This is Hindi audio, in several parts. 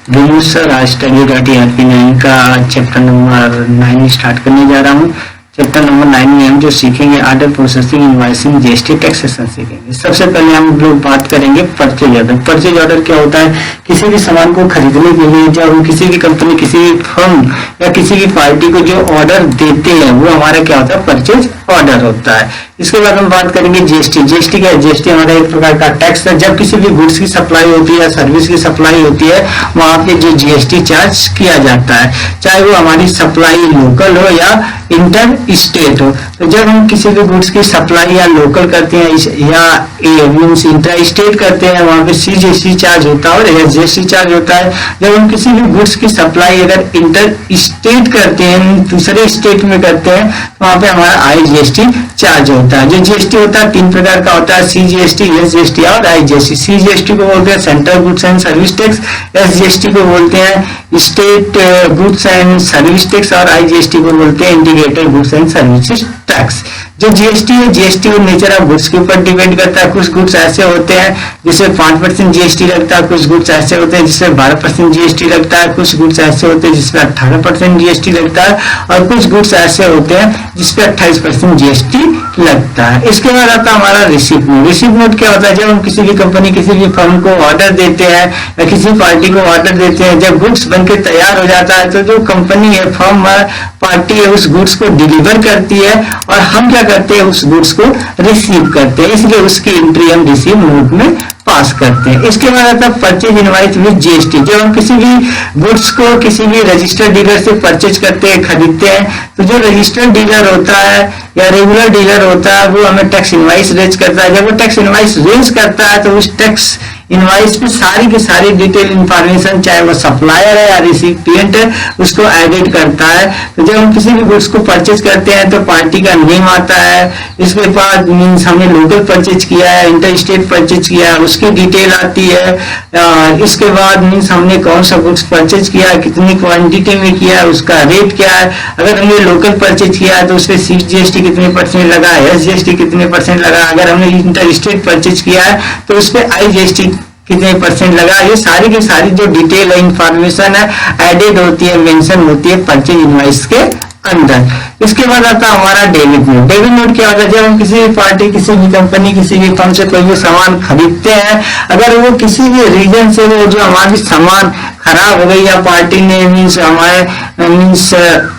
गुड सर, आज study.erp9 का चैप्टर नंबर 9 स्टार्ट करने जा रहा हूँ। चैप्टर नंबर 9 में हम जो सीखेंगे order processing, invoicing, GST, taxation सीखेंगे। सबसे पहले हम लोग बात करेंगे परचेज ऑर्डर। परचेज ऑर्डर क्या होता है? किसी भी सामान को खरीदने के लिए जब हम किसी भी कंपनी, किसी भी फर्म या किसी भी पार्टी को जो ऑर्डर देते हैं वो हमारा क्या होता है? परचेज ऑर्डर होता है। इसके बाद हम बात करेंगे जीएसटी। जीएसटी क्या है? जीएसटी हमारा एक प्रकार का टैक्स है। जब किसी भी गुड्स की सप्लाई होती है या सर्विस की सप्लाई होती है, वहां पे जो जीएसटी चार्ज किया जाता है, चाहे वो हमारी सप्लाई लोकल हो या इंटर स्टेट हो। तो जब हम किसी भी गुड्स की सप्लाई या लोकल करते हैं या मीन्स इंटर स्टेट करते हैं, वहां पे सीजीएसटी चार्ज होता है और जीएसटी चार्ज होता है। जब हम किसी भी गुड्स की सप्लाई अगर इंटर स्टेट करते हैं, दूसरे स्टेट में करते हैं, तो वहां पे हमारा आईजीएसटी चार्ज होता है। जो जीएसटी होता है 3 प्रकार का होता है, सीजीएसटी, एसजीएसटी और आईजीएसटी। सीजीएसटी को बोलते हैं central goods and service tax, SGST को बोलते हैं state goods and service tax और आईजीएसटी को बोलते हैं integrated goods and services tax. जो जीएसटी है, जीएसटी और नेचर ऑफ गुड्स के ऊपर डिपेंड करता है। कुछ गुड्स ऐसे होते हैं जिसमें 5% जीएसटी लगता है, कुछ गुड्स ऐसे होते हैं जिसमें 12% जीएसटी लगता है, कुछ गुड्स ऐसे होते हैं जिसमें 18% जीएसटी लगता है और कुछ गुड्स ऐसे होते हैं जिसपे 28% जीएसटी लगता है। इसके बाद आता है हमारा रिसीप्ट नोट। रिसीप्ट नोट क्या होता है? जब हम किसी भी कंपनी, किसी भी फर्म को ऑर्डर देते हैं या किसी पार्टी को ऑर्डर देते हैं, जब गुड्स बनके तैयार हो जाता है तो जो कंपनी है, फर्म है, पार्टी है, उस गुड्स को डिलीवर करती है और हम क्या करते हैं? उस गुड्स को रिसीव करते हैं। इसलिए उसकी एंट्री हम रिसीव नोट में पास करते हैं। इसके बाद आता है परचेज इनवॉइस विद जीएसटी। जब हम किसी भी गुड्स को किसी भी रजिस्टर्ड डीलर से परचेज करते हैं, खरीदते हैं, तो जो रजिस्टर्ड डीलर होता है या रेगुलर डीलर होता है वो हमें टैक्स इनवॉइस रेज करता है। जब वो टैक्स इनवॉइस रेज करता है तो उस टैक्स इनवॉइस पे सारी की सारी डिटेल इंफॉर्मेशन, चाहे वो सप्लायर है या रिसिपिएंट है, उसको एडिट करता है। तो जब हम किसी भी गुड्स को परचेज करते हैं तो पार्टी का नेम आता है। इसके बाद मीन्स हमने लोकल परचेज किया है, इंटर स्टेट परचेज किया है, उसकी डिटेल आती है। इसके बाद मीन्स हमने कौन सा गुड्स परचेज किया है, कितनी क्वांटिटी में किया है, उसका रेट क्या है। अगर हमने लोकल परचेज किया है तो उसपे जीएसटी कितने % लगा है, एसजीएसटी कितने % लगा। अगर हमने इंटर स्टेट परचेज किया है तो उसपे आईजीएसटी कितने % लगा। ये सारी की सारी जो डिटेल है, इंफॉर्मेशन है, एडेड होती है, मेंशन होती है परचेज इनवॉइस के अंदर। इसके बाद आता है हमारा डेबिट नोट। डेबिट नोट क्या होता है? जब हम किसी भी पार्टी, किसी भी कंपनी, किसी भी फर्म से कोई भी सामान खरीदते हैं, अगर वो किसी भी रीजन से वो जो हमारी सामान खराब हो गई या पार्टी ने मीन्स हमारे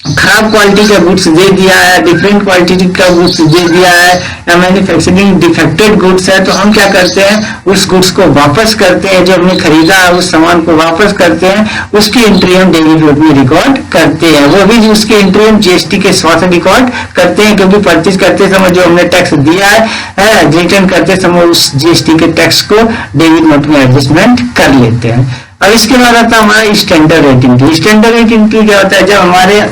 खराब क्वालिटी का गुड्स दे दिया है, डिफरेंट क्वालिटी का गुड्स दे दिया है या मैन्युफैक्चरिंग डिफेक्टेड गुड्स है, तो हम क्या करते हैं? उस गुड्स को वापस करते हैं। जो हमने खरीदा है उस सामान को वापस करते हैं, उसकी एंट्री हम डेबिट नोट में रिकॉर्ड करते हैं। वो भी उसकी एंट्री हम जीएसटी के साथ रिकॉर्ड करते हैं, क्योंकि परचेज करते समय जो हमने टैक्स दिया है, रिटर्न करते समय उस जीएसटी के टैक्स को डेबिट नोट में एडजस्टमेंट कर लेते हैं। और इसके बाद आता है हमारा standard rate entry. Standard rate entry क्या होता है? जब हमारे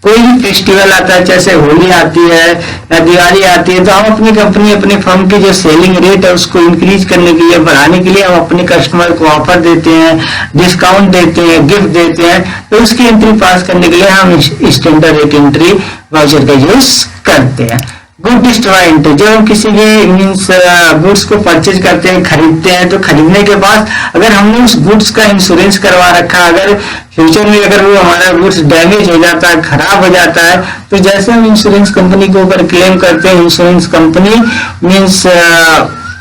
कोई भी फेस्टिवल आता है, जैसे होली आती है या दिवाली आती है, तो हम अपनी कंपनी, अपने फर्म की जो सेलिंग रेट है उसको इंक्रीज करने के लिए, बढ़ाने के लिए हम अपने कस्टमर को ऑफर देते हैं, डिस्काउंट देते हैं, गिफ्ट देते हैं। तो उसकी एंट्री पास करने के लिए हम स्टैंडर्ड रेट एंट्री वाउचर का यूज करते हैं। Good destroy entry. जब हम किसी भी मीन्स गुड्स को परचेज करते हैं, खरीदते हैं, तो खरीदने के बाद अगर हमने उस गुड्स का इंश्योरेंस करवा रखा, अगर फ्यूचर में अगर वो हमारा गुड्स डैमेज हो जाता है, खराब हो जाता है, तो जैसे हम इंश्योरेंस कंपनी के ऊपर क्लेम करते हैं, insurance company means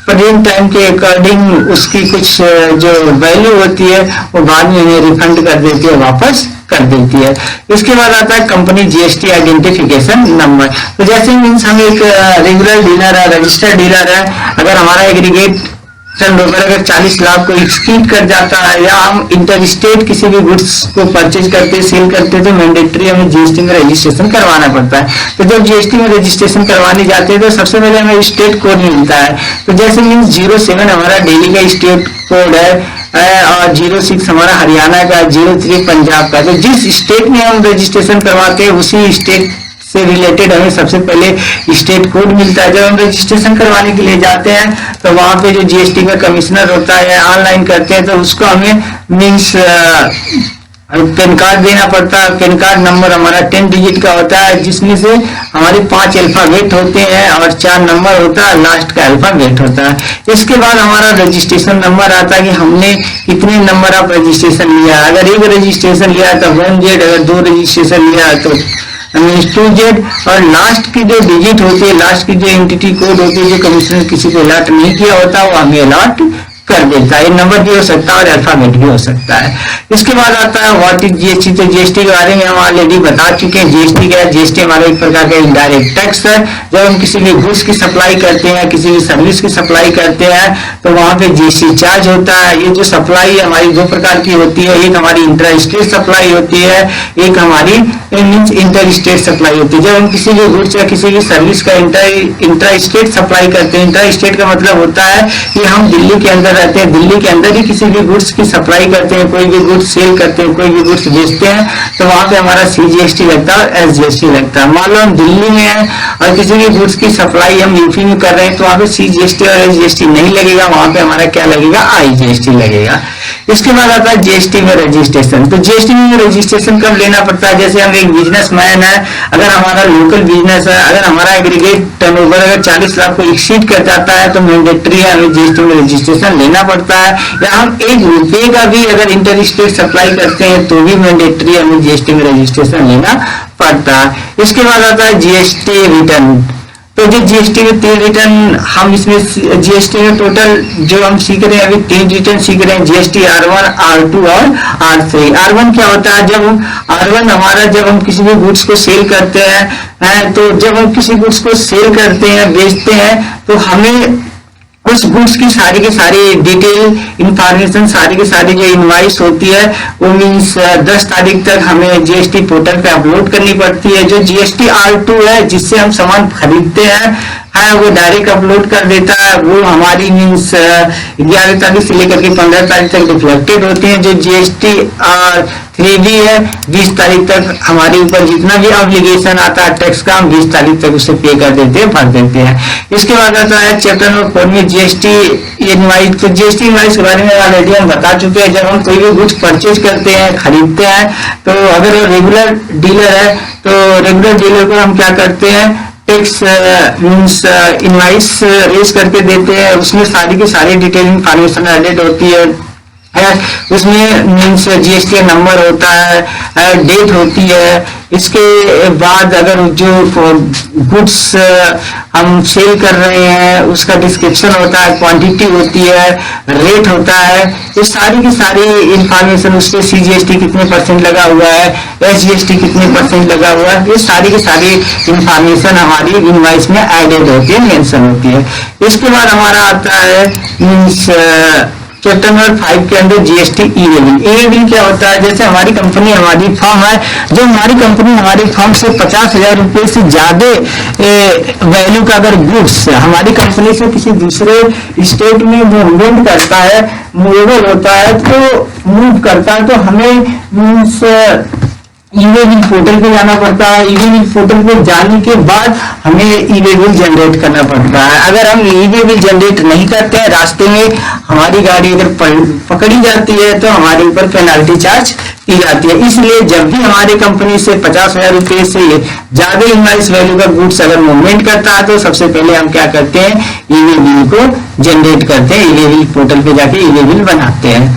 present time के अकॉर्डिंग उसकी कुछ जो वैल्यू होती है वो बाद में हमें रिफंड कर देती है, वापस कर देती है। इसके बाद आता है कंपनी जीएसटी आइडेंटिफिकेशन नंबर। तो जैसे मीन्स हम एक रेगुलर डीलर है, रजिस्टर्ड डीलर है, अगर हमारा एग्रीगेट टर्नओवर अगर 40 लाख को एक्सीड कर जाता है या हम इंटर स्टेट किसी भी गुड्स को परचेज करते, सेल करते, तो मैंडेटरी हमें जीएसटी में रजिस्ट्रेशन करवाना पड़ता है। तो जब जीएसटी में रजिस्ट्रेशन करवाने जाते हैं तो सबसे पहले हमें स्टेट कोड मिलता है। तो जैसे मीन्स 07 हमारा दिल्ली का स्टेट कोड है और 06 हमारा हरियाणा का, 03 पंजाब का। तो जिस स्टेट में हम रजिस्ट्रेशन करवाते हैं उसी स्टेट से रिलेटेड हमें सबसे पहले स्टेट कोड मिलता है। जब हम रजिस्ट्रेशन करवाने के लिए जाते हैं तो वहां पे जो जीएसटी का कमिश्नर होता है, ऑनलाइन करते हैं, तो उसको हमें मीन्स पैन कार्ड देना पड़ता है। पैन कार्ड नंबर हमारा 10 डिजिट का होता है, जिसमें से हमारे 5 अल्फाबेट होते हैं और 4 नंबर होता है, लास्ट का अल्फाबेट होता है। इसके बाद हमारा रजिस्ट्रेशन नंबर आता है कि हमने कितने नंबर ऑफ रजिस्ट्रेशन लिया। अगर 1 रजिस्ट्रेशन लिया तो 1Z, अगर 2 रजिस्ट्रेशन लिया तो 2Z, और लास्ट की जो डिजिट होती है, लास्ट की जो एंटिटी कोड होती है, जो कमिश्नर किसी को अलॉट नहीं किया होता, वो हमें अलॉट कर देता है। नंबर भी हो सकता है और अल्फाबेट भी हो सकता है। इसके बाद आता है व्हाट इज जीएसटी। तो जीएसटी के बारे में हम ऑलरेडी बता चुके हैं। जीएसटी क्या है? जीएसटी हमारा एक प्रकार का इनडायरेक्ट टैक्स है। जब हम किसी भी गुड्स की सप्लाई करते हैं, किसी भी सर्विस की सप्लाई करते हैं, तो वहां पे जीएसटी चार्ज होता है। ये जो सप्लाई हमारी 2 प्रकार की होती है, एक हमारी इंटर स्टेट सप्लाई होती है, एक हमारी इंटर स्टेट सप्लाई होती है। जब हम किसी भी गुड्स या किसी भी सर्विस का इंटर स्टेट सप्लाई करते हैं, इंटर स्टेट का मतलब होता है कि हम दिल्ली के अंदर रहते हैं, दिल्ली के अंदर ही किसी भी गुड्स की सप्लाई करते हैं, कोई भी गुड्स सेल करते हैं, कोई भी गुड्स बेचते हैं, तो वहां पे हमारा CGST लगता है और SGST लगता है। मान लो हम दिल्ली में हैं और किसी भी गुड्स की सप्लाई हम यूपी में कर रहे हैं, तो वहां पे CGST और SGST नहीं लगेगा, वहां पे हमारा क्या लगेगा? IGST लगेगा। इसके बाद आता है GST में रजिस्ट्रेशन। तो GST में रजिस्ट्रेशन कब लेना पड़ता है? जैसे हम एक बिजनेसमैन है, अगर हमारा लोकल बिजनेस है, अगर हमारा एग्रीगेट टर्नओवर अगर 40 लाख को एक्सीड कर जाता है, तो मैंडेटरी है, हमें GST में रजिस्ट्रेशन लेना पड़ता है। या हम 1 रुपए का भी अगर इंटर स्टेट सप्लाई करते हैं, तो भी मैंडेटरी हमें GST में रजिस्ट्रेशन लेना पड़ता है। इसके बाद आता है GST रिटर्न। तो जो जीएसटी में 3 रिटर्न हम इसमें जीएसटी में टोटल जो हम सीख रहे हैं अभी 3 रिटर्न सीख रहे हैं, जीएसटी R1, R2 और R3। R1 क्या होता है? जब R1 हमारा जब हम किसी भी गुड्स को सेल करते हैं, तो जब हम किसी गुड्स को सेल करते हैं, बेचते हैं, तो हमें उस गुड्स की सारी डिटेल इंफॉर्मेशन, सारी की सारी जो इनवाइस होती है, वो मीन्स 10 तारीख तक हमें जीएसटी पोर्टल पे अपलोड करनी पड़ती है। जो जीएसटी R2 है, जिससे हम सामान खरीदते हैं, वो डायरेक्ट अपलोड कर देता है। वो हमारी मीन्स 11 तारीख से लेकर के 15 तारीख तक रिफ्लेक्टेड होती है। जो जीएसटी R3B है, 20 तारीख तक हमारे ऊपर जितना भी ऑब्लिगेशन आता है टैक्स का, हम 20 तारीख तक उसे पे कर देते हैं, भर देते हैं। इसके बाद आता है चैप्टर नंबर 4 में जीएसटी इनवाइस। तो जीएसटी इनवाइस के बारे में ऑलरेडी हम बता चुके हैं। जब हम कोई भी गुड्स परचेज करते हैं, खरीदते हैं, तो अगर वो रेगुलर डीलर है, तो रेगुलर डीलर को हम क्या करते हैं? टैक्स मीन्स इनवाइस रेज करके देते हैं। उसमें सारी की सारी डिटेल इंफॉर्मेशन एडेड होती है। उसमें मीन्स जीएसटी नंबर होता है, डेट होती है। इसके बाद अगर जो गुड्स हम सेल कर रहे हैं, उसका डिस्क्रिप्शन होता है, क्वांटिटी होती है, रेट होता है, ये सारी की सारी इंफॉर्मेशन, उससे CGST कितने % लगा हुआ है, SGST कितने % लगा हुआ है, ये सारी की सारी इंफॉर्मेशन हमारी इनवाइस में एडेड होती है, मेंशन होती है। इसके बाद हमारा आता है मीन्स चैप्टर नंबर 5 के अंदर जीएसटी ई-लेविंग। ई-लेविंग क्या होता है? जैसे हमारी कंपनी, हमारी फर्म है, जो हमारी कंपनी हमारी फर्म से 50,000 रुपए से ज्यादा वैल्यू का अगर गुड्स हमारी कंपनी से किसी दूसरे स्टेट में मूवमेंट करता है, मूवेबल होता है, तो मूव करता है, तो हमें मीन्स ई-वे बिल पोर्टल पे जाना पड़ता है। ई-वे बिल पोर्टल पे जाने के बाद हमें ई-वे बिल जनरेट करना पड़ता है। अगर हम ई-वे बिल जनरेट नहीं करते हैं, रास्ते में हमारी गाड़ी अगर पकड़ी जाती है, तो हमारे ऊपर पेनाल्टी चार्ज की जाती है। इसलिए जब भी हमारी कंपनी से 50,000 रुपए से ज्यादा इनवाइस वैल्यू का गुड्स अगर मूवमेंट करता है, तो सबसे पहले हम क्या करते हैं? ई-वे बिल को जनरेट करते हैं, ई-वे बिल पोर्टल पे जाके ई-वे बिल बनाते हैं।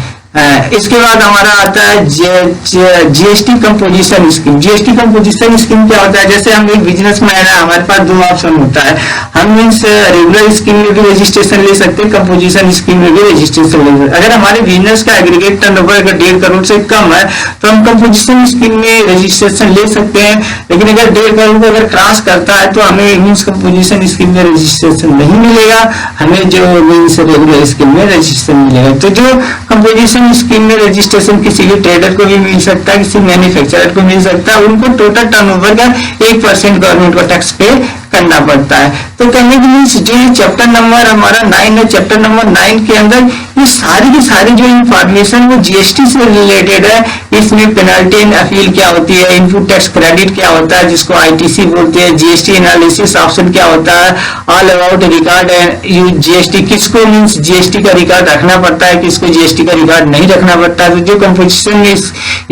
इसके बाद हमारा आता है GST composition scheme. GST composition scheme क्या होता है? जैसे हम एक बिजनेसमैन है, हमारे पास 2 ऑप्शन होता है। हम मीन्स रेगुलर स्कीम में भी रजिस्ट्रेशन ले सकते हैं, कंपोजिशन स्कीम में भी रजिस्ट्रेशन ले सकते हैं। अगर हमारे बिजनेस का एग्रीगेट टर्नओवर अगर 1.5 करोड़ से कम है, तो हम कंपोजिशन स्कीम में रजिस्ट्रेशन ले सकते हैं। लेकिन अगर 1.5 करोड़ को अगर क्रॉस करता है, तो हमें मीन्स कंपोजिशन स्कीम में रजिस्ट्रेशन नहीं मिलेगा, हमें जो मीन्स रेगुलर स्कीम में रजिस्ट्रेशन मिलेगा। तो जो कंपोजिशन स्कीम में रजिस्ट्रेशन किसी भी ट्रेडर को भी मिल सकता है, किसी मैन्युफैक्चरर को मिल सकता है, उनको टोटल टर्नओवर का 1% गवर्नमेंट को टैक्स पे करना पड़ता है। तो कहने की मीन्स जो चैप्टर नंबर हमारा 9 है, चैप्टर नंबर 9 के अंदर ये सारी की सारी जो इंफॉर्मेशन वो जीएसटी से रिलेटेड है। इसमें पेनल्टी एंड अपील क्या होती है, इनपुट टैक्स क्रेडिट क्या होता है जिसको आईटीसी बोलते हैं, जीएसटी एनालिसिस ऑप्शन क्या होता है, all about record and GST, किसको मीन्स जीएसटी का रिकॉर्ड रखना पड़ता है, किसको जीएसटी का रिकॉर्ड नहीं रखना पड़ता है। तो जो कंपोजिशन में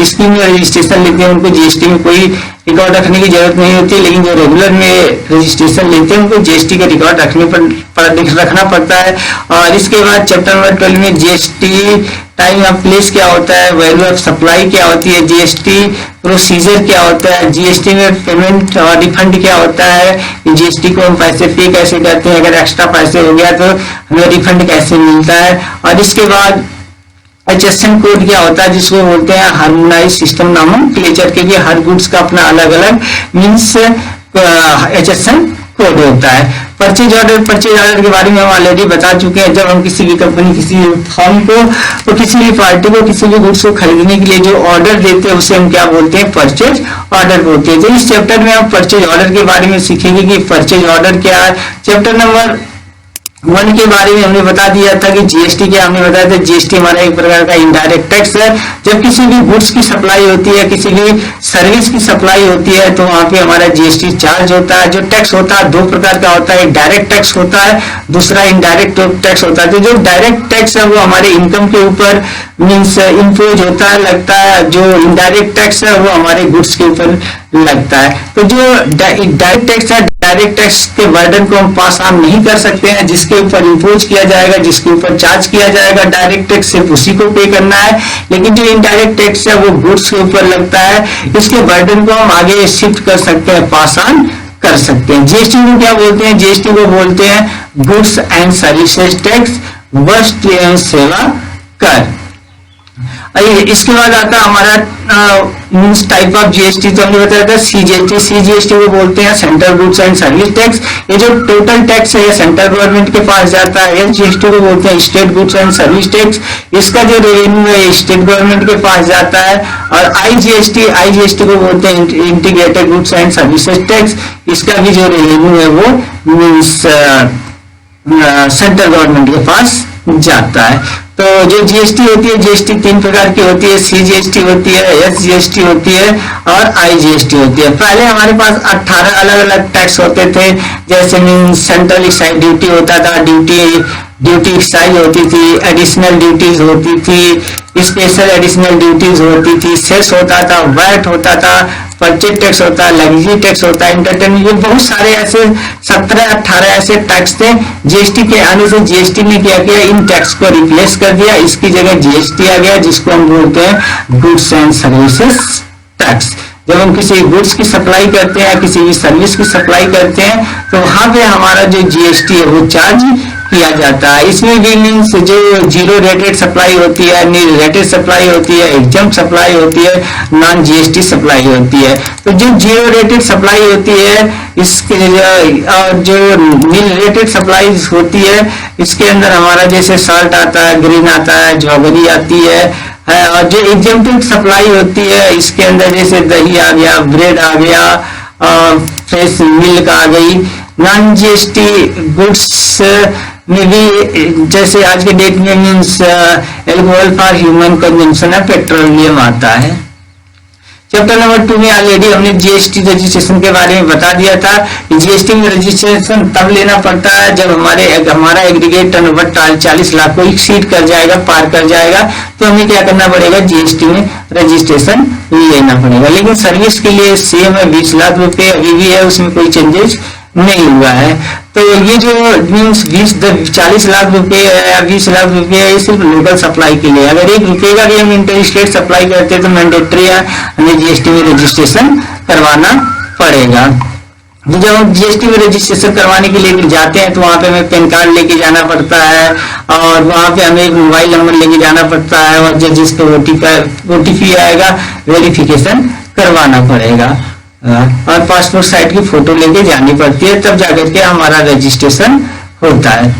स्कीम में रजिस्ट्रेशन लेते हैं उनको जीएसटी में कोई रिकॉर्ड रखने की जरूरत नहीं होती, लेकिन जो रेगुलर में रजिस्ट्रेशन लेते हैं उनको जीएसटी का रिकॉर्ड रखना पड़ता है। और इसके बाद चैप्टर नंबर 12 में जीएसटी टाइम ऑफ प्लेस क्या होता है, वैल्यू ऑफ सप्लाई क्या होती है, जीएसटी प्रोसीजर क्या होता है, जीएसटी में पेमेंट और रिफंड क्या होता है, जीएसटी को हम पैसे पे कैसे करते हैं, अगर एक्स्ट्रा पैसे हो गया तो हमें रिफंड कैसे मिलता है। और इसके बाद एचएसएन कोड क्या होता है जिसको बोलते हैं हार्मोनाइज सिस्टम नोमेनक्लेचर, क्योंकि हर गुड्स का अपना अलग अलग मीन्स एचएसएन कोड होता है। परचेज ऑर्डर के बारे में हम ऑलरेडी बता चुके हैं। जब हम किसी भी कंपनी, किसी भी फर्म को तो किसी भी पार्टी को किसी भी गुड्स को खरीदने के लिए जो ऑर्डर देते हैं उसे हम क्या बोलते हैं, परचेज ऑर्डर बोलते हैं। तो इस चैप्टर में हम परचेज ऑर्डर के बारे में सीखेंगे कि परचेज ऑर्डर क्या है। चैप्टर नंबर 1 के बारे में हमने बता दिया था कि जीएसटी क्या, हमने बताया था जीएसटी हमारा एक प्रकार का इनडायरेक्ट टैक्स है। जब किसी भी गुड्स की सप्लाई होती है, किसी भी सर्विस की सप्लाई होती है तो वहां पे हमारा जीएसटी चार्ज होता है। जो टैक्स होता है 2 प्रकार का होता है, एक डायरेक्ट टैक्स होता है, दूसरा इनडायरेक्ट टैक्स होता है। तो जो डायरेक्ट टैक्स है वो हमारे इनकम के ऊपर मीन्स इम्पोज होता है, लगता है। जो इनडायरेक्ट टैक्स है वो हमारे गुड्स के ऊपर लगता है। तो जो डायरेक्ट टैक्स है, डायरेक्ट टैक्स के बर्डन को हम पास ऑन नहीं कर सकते हैं। जिसके ऊपर इम्पोज किया जाएगा, जिसके ऊपर चार्ज किया जाएगा डायरेक्ट टैक्स, सिर्फ उसी को पे करना है। लेकिन जो इनडायरेक्ट टैक्स है वो गुड्स के ऊपर लगता है, इसके बर्डन को हम आगे शिफ्ट कर सकते हैं, पास ऑन कर सकते हैं। जीएसटी को क्या बोलते हैं, जीएसटी को बोलते हैं गुड्स एंड सर्विसेज टैक्स, वस्तु एवं सेवा कर। इसके बाद आता है हमारा मीन्स टाइप ऑफ जीएसटी। तो हमने बताया था सीजीएसटी को बोलते हैं central goods and service tax. ये जो टोटल टैक्स है ये सेंट्रल गवर्नमेंट के पास जाता है। एसजीएसटी को बोलते हैं state goods and service tax, इसका जो रेवेन्यू है स्टेट गवर्नमेंट के पास जाता है। और आईजीएसटी को बोलते हैं integrated goods and services tax, इसका भी जो रेवेन्यू है वो मीन्स सेंट्रल गवर्नमेंट के पास जाता है। तो जो जीएसटी होती है, जीएसटी 3 प्रकार की होती है, सीजीएसटी होती है, एसजीएसटी होती है और आईजीएसटी होती है। पहले हमारे पास 18 अलग अलग टैक्स होते थे, जैसे मीन्स सेंट्रल एक्साइज ड्यूटी होता था, ड्यूटी एक्साइज होती थी, एडिशनल ड्यूटीज होती थी, स्पेशल एडिशनल ड्यूटीज होती थी, सेस होता था, वैट होता था, परचेज टैक्स होता है, लग्जरी टैक्स होता है, इंटरटेनमेंट, ये बहुत सारे ऐसे 17-18 ऐसे टैक्स थे। जीएसटी के आने से जीएसटी ने क्या किया, इन टैक्स को रिप्लेस कर दिया, इसकी जगह जीएसटी आ गया जिसको हम बोलते हैं गुड्स एंड सर्विसेज टैक्स। जब हम किसी गुड्स की सप्लाई करते हैं, किसी भी सर्विस की सप्लाई करते हैं तो वहां पे हमारा जो जीएसटी है वो चार्ज किया जाता है। इसमें भी मीन्स जो जीरो रेटेड सप्लाई होती है, नील रेटेड सप्लाई होती है, एग्जाम सप्लाई होती है, नॉन जीएसटी सप्लाई होती है। तो जो जीरो रेटेड सप्लाई होती है इसके और जो नील रेटेड सप्लाई होती है इसके अंदर हमारा जैसे सॉल्ट आता है, ग्रीन आता है, जॉगरी आती है। और जो एग्जाम्प्टेड सप्लाई होती है इसके अंदर जैसे दही आ गया, ब्रेड आ गया, फ्रेश मिल्क आ गई। नॉन जीएसटी गुड्स में भी जैसे आज के डेट में means alcohol for human consumption है, पेट्रोलियम आता है। चैप्टर नंबर 2 में ऑलरेडी हमने जीएसटी रजिस्ट्रेशन के बारे में बता दिया था। जीएसटी में रजिस्ट्रेशन तब लेना पड़ता है जब हमारा एग्रीगेट टर्नओवर 40 लाख को एक्सीड कर जाएगा, पार कर जाएगा, तो हमें क्या करना पड़ेगा, जीएसटी में रजिस्ट्रेशन लेना पड़ेगा। लेकिन सर्विस के लिए सेम है, 20 लाख रुपए अभी भी है, उसमें कोई चेंजेस नहीं हुआ है। तो ये जो मीन्स 40 लाख रुपए या 20 लाख रुपए है, ये सिर्फ लोकल सप्लाई के लिए। अगर 1 रुपए का भी हम इंटर स्टेट सप्लाई करते हैं तो मैंडेटरी है, हमें जीएसटी में रजिस्ट्रेशन करवाना पड़ेगा। तो जब हम जीएसटी में रजिस्ट्रेशन करवाने के लिए जाते हैं तो वहाँ पे हमें पैन कार्ड लेके जाना पड़ता है और वहाँ पे हमें एक मोबाइल नंबर लेके जाना पड़ता है और जिस पे ओटीपी आएगा वेरिफिकेशन करवाना पड़ेगा और पासपोर्ट साइज की फोटो लेके जानी पड़ती है, तब जाकर के हमारा रजिस्ट्रेशन होता है।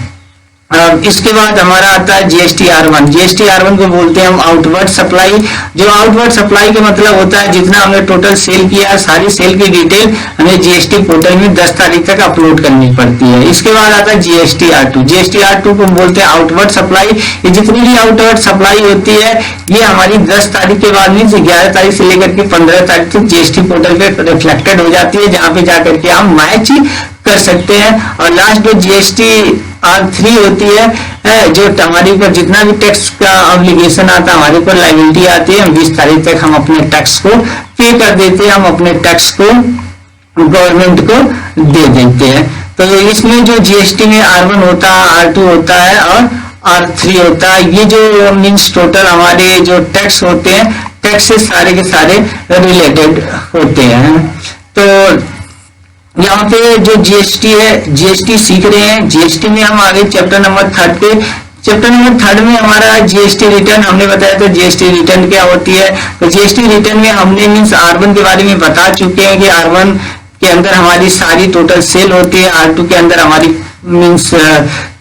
इसके बाद हमारा आता है GST-R1। GST-R1 को बोलते हैं हम आउटवर्ड सप्लाई। जो आउटवर्ड सप्लाई का मतलब होता है जितना हमने टोटल सेल किया, सारी सेल की डिटेल हमें GST पोर्टल में 10 तारीख तक अपलोड करनी पड़ती है। इसके बाद आता है GST-R2। GST-R2 को बोलते हैं आउटवर्ड सप्लाई। ये जितनी भी आउटवर्ड सप्लाई होती है ये हमारी 10 तारीख के बाद मीन्स 11 तारीख से लेकर के 15 तारीख तक GST पोर्टल पे रिफ्लेक्टेड हो जाती है, जहाँ पे जाकर के हम मैच कर सकते हैं। और लास्ट जो GST-R3 होती है जो हमारे ऊपर जितना भी टैक्स का ऑब्लिगेशन आता है, हमारे ऊपर लायबिलिटी आती है, 20 तारीख तक हम अपने टैक्स को पे कर देते हैं, हम अपने टैक्स को गवर्नमेंट को दे देते हैं। तो इसमें जो GST में R1 होता है, R2 होता है और R3 होता है। ये जो मीन्स टोटल हमारे जो टैक्स होते हैं, टैक्स से सारे के सारे रिलेटेड होते हैं। तो यहाँ पे जो GST है, GST सीख रहे हैं। GST में हम आगे चैप्टर नंबर 3 पे, चैप्टर नंबर 3 में हमारा GST रिटर्न हमने बताया था। GST रिटर्न क्या होती है, तो GST रिटर्न में हमने मीन्स R1 के बारे में बता चुके हैं कि R1 के अंदर हमारी सारी टोटल सेल होती है, R2 के अंदर हमारी मीन्स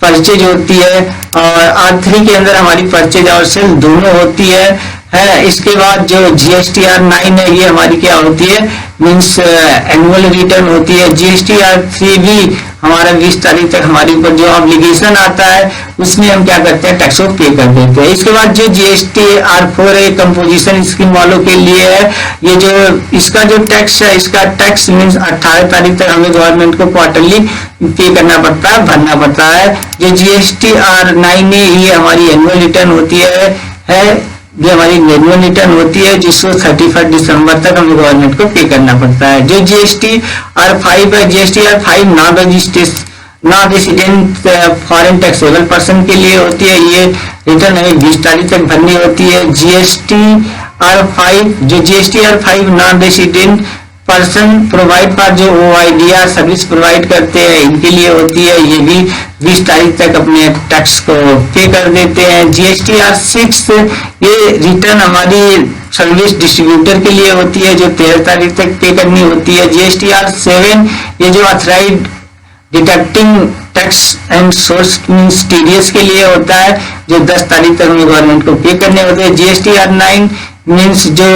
परचेज होती है और R3 के अंदर हमारी परचेज और सेल दोनों होती है। इसके बाद जो GST-R9 है ये हमारी क्या होती है, मीन्स एनुअल रिटर्न होती है। GST-R3 भी हमारा 20 तारीख तक हमारे ऊपर जो ऑब्लिगेशन आता है उसमें हम क्या करते हैं, टैक्स को पे कर देते हैं। इसके बाद जो GST-R4 है कंपोजिशन स्कीम वालों के लिए है। ये जो इसका जो टैक्स है, इसका टैक्स मीन्स 18 तारीख तक हमें गवर्नमेंट को क्वार्टरली पे करना पड़ता है, भरना पड़ता है। जो GST-R9 है ये हमारी एनुअल रिटर्न होती है ये हमारी एनुअल रिटर्न होती है जिसको 31 दिसंबर तक हमें गवर्नमेंट को पे करना पड़ता है। जो GST-R5 है, GST-R5 non resident foreign taxable person के लिए होती है। ये रिटर्न हमें 20 तारीख तक भरनी होती है। GST-R5 जो GST-R5 non resident person provide for जो OIDR सर्विस प्रोवाइड करते हैं इनके लिए होती है, ये भी 20 तारीख तक अपने टैक्स को पे कर देते हैं। GST-R6 ये रिटर्न हमारी सर्विस डिस्ट्रीब्यूटर के लिए होती है जो 13 तारीख तक पे करनी होती है। GST-R7 ये जो authorised deducting tax and source means TDS के लिए होता है जो 10 तारीख तक हमें गवर्नमेंट को पे करने होते हैं। GST-R9 मीन्स जो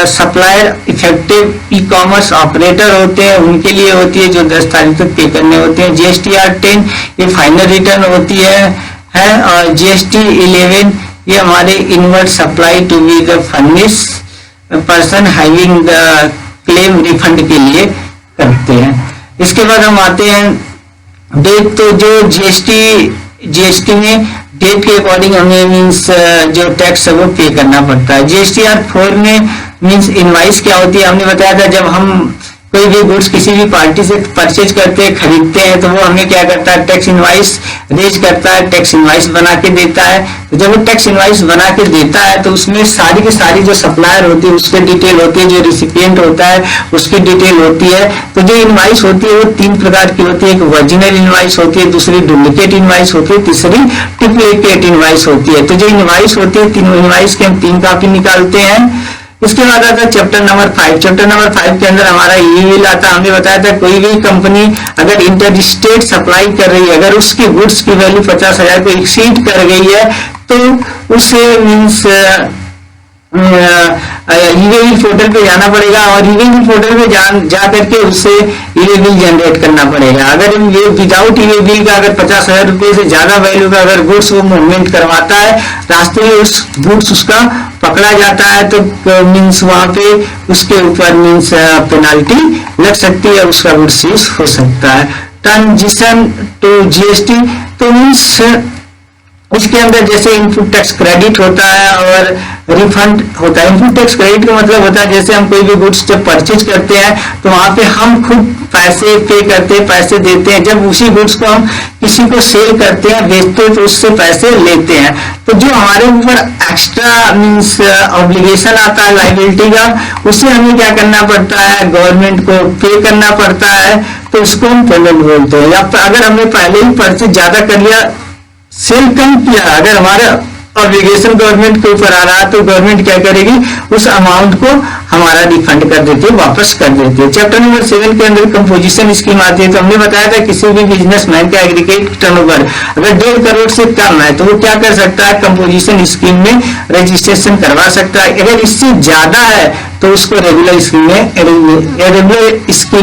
सप्लायर इफेक्टिव ई-कॉमर्स ऑपरेटर होते हैं उनके लिए होती है जो 10 तारीख तक पे करने होते हैं। GST-R10 ये फाइनल रिटर्न होती है और GST-11 ये हमारे inward supply to be the furnish person having the claim refund के लिए करते हैं। इसके बाद हम आते हैं डेट। तो जो GST में डेट के अकॉर्डिंग हमें मीन्स जो टैक्स है वो पे करना पड़ता है। GST-R4 में मीन्स इनवाइस क्या होती है, हमने बताया था जब हम कोई भी गुड्स किसी भी पार्टी से परचेज करते हैं, खरीदते हैं, तो वो हमें क्या करता है, टैक्स इनवाइस रेज करता है, टैक्स इनवाइस बना के देता है। तो जब वो टैक्स इनवाइस बना के देता है तो उसमें सारी की सारी जो सप्लायर होती है उसकी डिटेल होती है, जो रिसिपिएंट होता है उसकी डिटेल होती है। तो जो इनवाइस होती है वो 3 प्रकार की होती है, एक ओरिजिनल इनवाइस होती है, दूसरी डुप्लीकेट इनवाइस होती है, तीसरी डुप्लीकेट इनवाइस होती है। तो जो इनवाइस होती है, 3 इनवाइस के हम 3 कॉपी निकालते हैं। इसके बाद आता है चैप्टर नंबर 5। चैप्टर नंबर 5 के अंदर हमारा ये बिल आता है। हमने बताया था कोई भी कंपनी अगर इंटर स्टेट सप्लाई कर रही है, अगर उसकी गुड्स की वैल्यू 50,000 को एक्सीड कर गई है तो उसे मीन्स ई-वे बिल पोर्टल पे जाना पड़ेगा और ई-वे बिल पोर्टल पे जा करके उससे ई-वे बिल जनरेट करना पड़ेगा। अगर विदाउट ई-वे बिल का अगर 50,000 रुपये से ज्यादा वैल्यू का अगर गुड्स वो मूवमेंट करवाता है, रास्ते में उस गुड्स उसका पकड़ा जाता है तो मीन्स वहां पे उसके ऊपर मीन्स पेनाल्टी लग सकती है, उसका गुड्स सीज हो सकता है। ट्रांजिशन टू GST तो मीन्स इसके अंदर जैसे इनपुट टैक्स क्रेडिट होता है और रिफंड होता है। इनपुट टैक्स क्रेडिट का मतलब होता है जैसे हम कोई भी गुड्स जब परचेज करते हैं तो वहां पे हम खुद पैसे पे करते हैं, पैसे देते हैं। जब उसी गुड्स को हम किसी को सेल करते हैं, बेचते हैं तो उससे पैसे लेते हैं। तो जो हमारे ऊपर एक्स्ट्रा मीन्स ऑब्लिगेशन आता है लायबिलिटी का, उसे हमें क्या करना पड़ता है, गवर्नमेंट को पे करना पड़ता है। तो उसको हम पेमेंट बोलते हैं। या अगर हमने पहले ही परचेज ज्यादा कर लिया, सेल कम किया, अगर हमारा ऑब्लिगेशन गवर्नमेंट के ऊपर आ रहा है, तो गवर्नमेंट क्या करेगी, उस अमाउंट को हमारा रिफंड कर देती है, वापस कर देती है। चैप्टर नंबर 7 के अंदर कंपोजिशन स्कीम आती है। तो हमने बताया था किसी भी बिजनेसमैन का एग्रीगेट टर्नओवर अगर 1.5 करोड़ से कम है तो वो क्या कर सकता है, कंपोजिशन स्कीम में रजिस्ट्रेशन करवा सकता है। अगर इससे ज्यादा है तो उसको रेगुलर स्कीम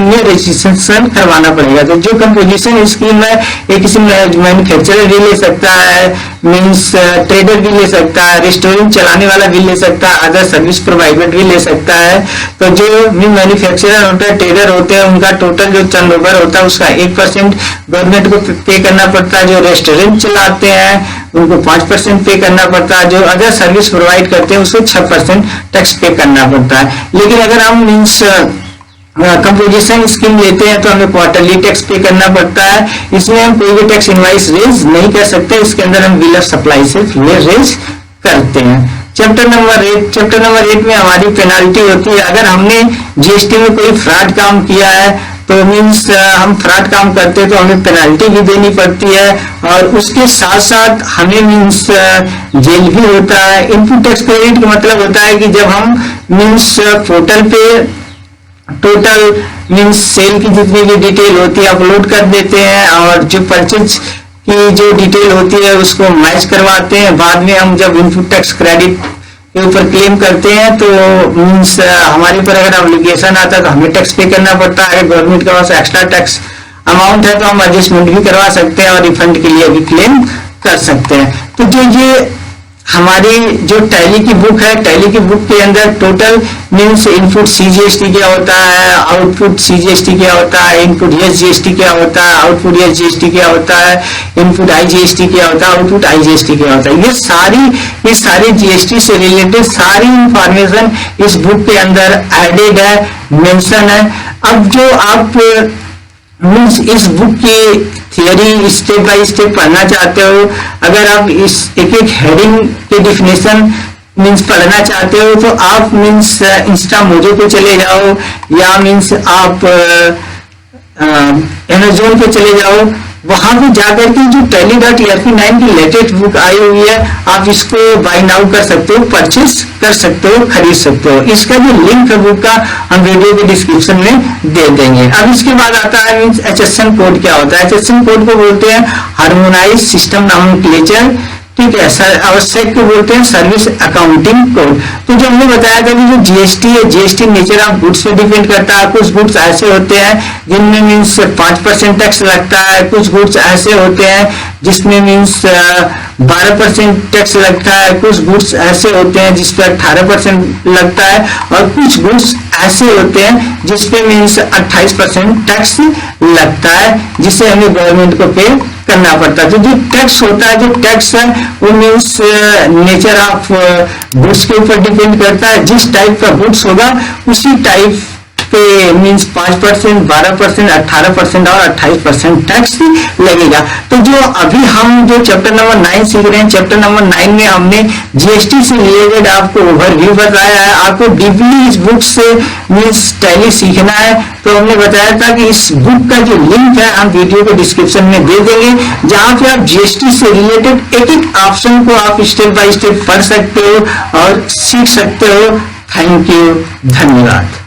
में रजिस्ट्रेशन करवाना पड़ेगा। तो जो कंपोजिशन स्कीम है ये किसी मैन्युफैक्चरर भी ले सकता है, मींस ट्रेडर भी ले सकता है, रेस्टोरेंट चलाने वाला भी ले सकता है, अदर सर्विस प्रोवाइडर भी ले सकता है। तो जो भी मैन्युफैक्चरर होता है, ट्रेडर होते हैं, उनका टोटल जो टर्नओवर होता है उसका 1% गवर्नमेंट को पे करना पड़ता है। जो रेस्टोरेंट चलाते हैं उनको 5% पे करना पड़ता है। जो अदर सर्विस प्रोवाइड करते हैं उसको 6% टैक्स पे करना पड़ता है। लेकिन अगर हम मींस कंपोजिशन स्कीम लेते हैं तो हमें क्वार्टरली टैक्स पे करना पड़ता है। इसमें हम कोई भी टैक्स इनवाइस रेज नहीं कर सकते, इसके अंदर हम बिल ऑफ सप्लाई से रेज करते हैं। चैप्टर नंबर 8 में हमारी पेनाल्टी होती है। अगर हमने जीएसटी में कोई फ्रॉड काम किया है तो मीन्स हम फ्रॉड काम करते हैं तो हमें पेनाल्टी भी देनी पड़ती है, और उसके साथ साथ हमें मीन्स जेल भी होता है। इनपुट टैक्स क्रेडिट का मतलब होता है कि जब हम मीन्स पोर्टल पे टोटल मीन्स सेल की जितनी भी डिटेल होती है अपलोड कर देते हैं, और जो परचेज की जो डिटेल होती है उसको मैच करवाते हैं। बाद में हम जब इनपुट टैक्स क्रेडिट के ऊपर क्लेम करते हैं तो मीन्स हमारे ऊपर अगर ऑब्लिगेशन आता है तो हमें टैक्स पे करना पड़ता है। गवर्नमेंट के पास एक्स्ट्रा टैक्स अमाउंट है तो हम एडजस्टमेंट भी करवा सकते हैं और रिफंड के लिए भी क्लेम कर सकते हैं। तो जो ये हमारी जो टैली की बुक है, टैली की बुक के अंदर टोटल मीन्स इनपुट सीजीएसटी क्या होता है, आउटपुट सीजीएसटी क्या होता है, इनपुट एसजीएसटी क्या होता है, आउटपुट एसजीएसटी क्या होता है, इनपुट आईजीएसटी क्या होता है, आउटपुट आईजीएसटी क्या होता है, ये सारी जीएसटी से रिलेटेड सारी इंफॉर्मेशन इस बुक के अंदर एडेड है, मेंशन है। अब जो आप मीन्स इस बुक की थियरी स्टेप बाय स्टेप पढ़ना चाहते हो, अगर आप इस एक हेडिंग के डिफिनेशन मीन्स पढ़ना चाहते हो तो आप मीन्स इंस्टा मोजो पे चले जाओ, या मीन्स आप अमेज़न पे चले जाओ। वहां पे जाकर के जो tally.erp9 की लेटेस्ट बुक आई हुई है आप इसको बाय नाउ कर सकते हो, परचेस कर सकते हो, खरीद सकते हो। इसका जो लिंक है बुक का हम वीडियो के डिस्क्रिप्शन में दे देंगे। अब इसके बाद आता है मीन्स HSN कोड क्या होता है। HSN कोड को बोलते हैं हार्मोनाइज सिस्टम नॉमेनक्लेचर, ठीक है, आवश्यक को बोलते हैं सर्विस अकाउंटिंग कोड। तो जो हमने बताया था कि जो जीएसटी है, जीएसटी नेचर ऑफ गुड्स पे डिपेंड करता है। कुछ गुड्स ऐसे होते हैं जिनमें मीन्स 5% टैक्स लगता है, कुछ गुड्स ऐसे होते हैं जिसमें मीन्स 12% टैक्स लगता है, कुछ गुड्स ऐसे होते हैं जिस पर 18% लगता है, और कुछ गुड्स ऐसे होते हैं जिसपे मीन्स 28% टैक्स लगता है, जिसे हमें गवर्नमेंट को पे करना पड़ता है। तो जो टैक्स होता है, जो टैक्स है वो मीन्स नेचर ऑफ गुड्स के ऊपर डिपेंड करता है। जिस टाइप का गुड्स होगा उसी टाइप पे मीन्स 5%, 12%, 18% और 28% टैक्स लगेगा। तो जो अभी हम जो चैप्टर नंबर 9 सीख रहे हैं, चैप्टर नंबर 9 में हमने जीएसटी से रिलेटेड आपको ओवरव्यू बताया है। आपको डीपली इस बुक से मीन्स टैली सीखना है तो हमने बताया था कि इस बुक का जो लिंक है हम वीडियो के डिस्क्रिप्शन में दे देंगे, जहां पे आप जीएसटी से रिलेटेड एक एक ऑप्शन को आप स्टेप बाय स्टेप पढ़ सकते हो और सीख सकते हो। थैंक यू, धन्यवाद।